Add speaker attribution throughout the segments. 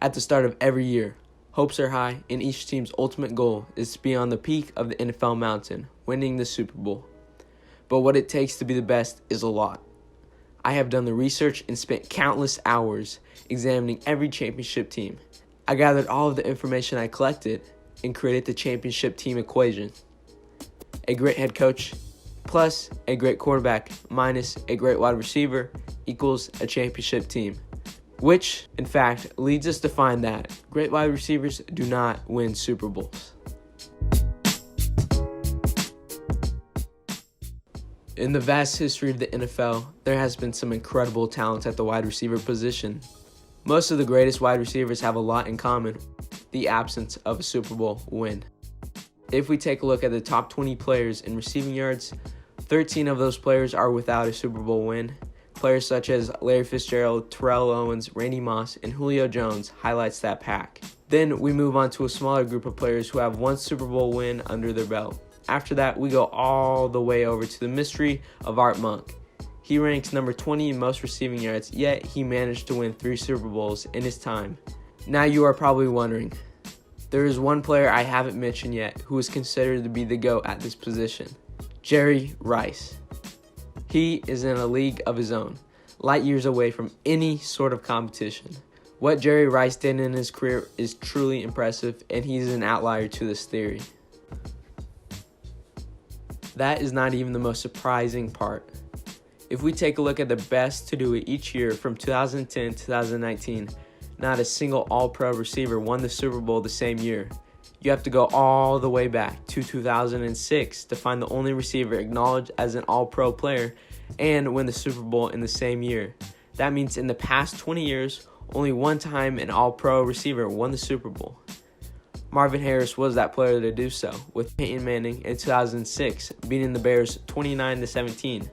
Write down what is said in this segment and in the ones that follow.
Speaker 1: At the start of every year, hopes are high, and each team's ultimate goal is to be on the peak of the NFL mountain, winning the Super Bowl. But what it takes to be the best is a lot. I have done the research and spent countless hours examining every championship team. I gathered all of the information I collected and created the championship team equation. A great head coach plus a great quarterback minus a great wide receiver equals a championship team. Which, in fact, leads us to find that great wide receivers do not win Super Bowls. In the vast history of the NFL, there has been some incredible talent at the wide receiver position. Most of the greatest wide receivers have a lot in common: the absence of a Super Bowl win. If we take a look at the top 20 players in receiving yards, 13 of those players are without a Super Bowl win. Players such as Larry Fitzgerald, Terrell Owens, Randy Moss, and Julio Jones highlights that pack. Then we move on to a smaller group of players who have one Super Bowl win under their belt. After that, we go all the way over to the mystery of Art Monk. He ranks number 20 in most receiving yards, yet he managed to win 3 Super Bowls in his time. Now you are probably wondering, there is one player I haven't mentioned yet who is considered to be the GOAT at this position: Jerry Rice. He is in a league of his own, light years away from any sort of competition. What Jerry Rice did in his career is truly impressive, and he's an outlier to this theory. That is not even the most surprising part. If we take a look at the best to do it each year from 2010 to 2019, not a single All-Pro receiver won the Super Bowl the same year. You have to go all the way back to 2006 to find the only receiver acknowledged as an All-Pro player and win the Super Bowl in the same year. That means in the past 20 years, only one time an All-Pro receiver won the Super Bowl. Marvin Harris was that player to do so, with Peyton Manning in 2006 beating the Bears 29-17,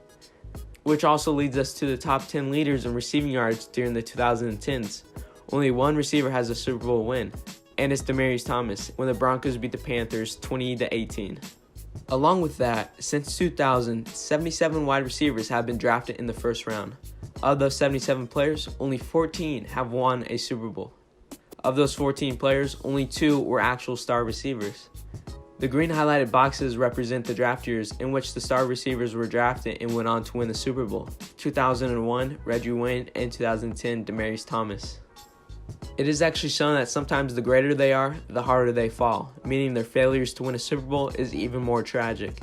Speaker 1: which also leads us to the top 10 leaders in receiving yards during the 2010s. Only one receiver has a Super Bowl win, and it's Demaryius Thomas when the Broncos beat the Panthers 20-18. Along with that, since 2000, 77 wide receivers have been drafted in the first round. Of those 77 players, only 14 have won a Super Bowl. Of those 14 players, only 2 were actual star receivers. The green highlighted boxes represent the draft years in which the star receivers were drafted and went on to win the Super Bowl: 2001, Reggie Wayne, and 2010, Demaryius Thomas. It is actually shown that sometimes the greater they are, the harder they fall, meaning their failures to win a Super Bowl is even more tragic.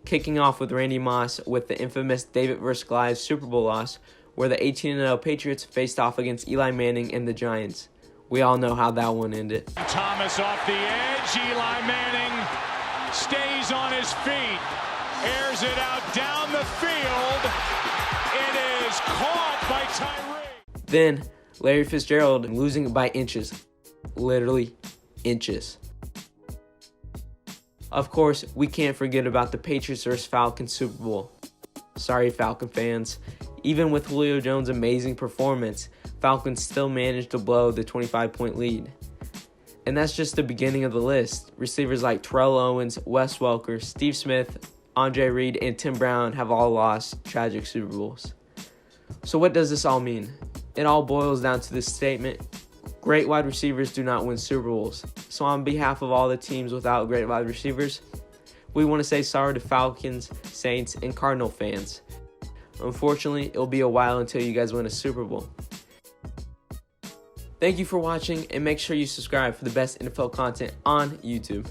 Speaker 1: Kicking off with Randy Moss with the infamous David vs. Goliath Super Bowl loss, where the 18-0 Patriots faced off against Eli Manning and the Giants. We all know how that one ended.
Speaker 2: Thomas off the edge, Eli Manning stays on his feet, airs it out down the field. It is caught by Tyree.
Speaker 1: Then Larry Fitzgerald losing it by inches, literally inches. Of course, we can't forget about the Patriots vs. Falcons Super Bowl. Sorry, Falcon fans. Even with Julio Jones' amazing performance, Falcons still managed to blow the 25-point lead. And that's just the beginning of the list. Receivers like Terrell Owens, Wes Welker, Steve Smith, Andre Reed, and Tim Brown have all lost tragic Super Bowls. So what does this all mean? It all boils down to this statement: great wide receivers do not win Super Bowls. So on behalf of all the teams without great wide receivers, we want to say sorry to Falcons, Saints, and Cardinal fans. Unfortunately, it'll be a while until you guys win a Super Bowl. Thank you for watching, and make sure you subscribe for the best NFL content on YouTube.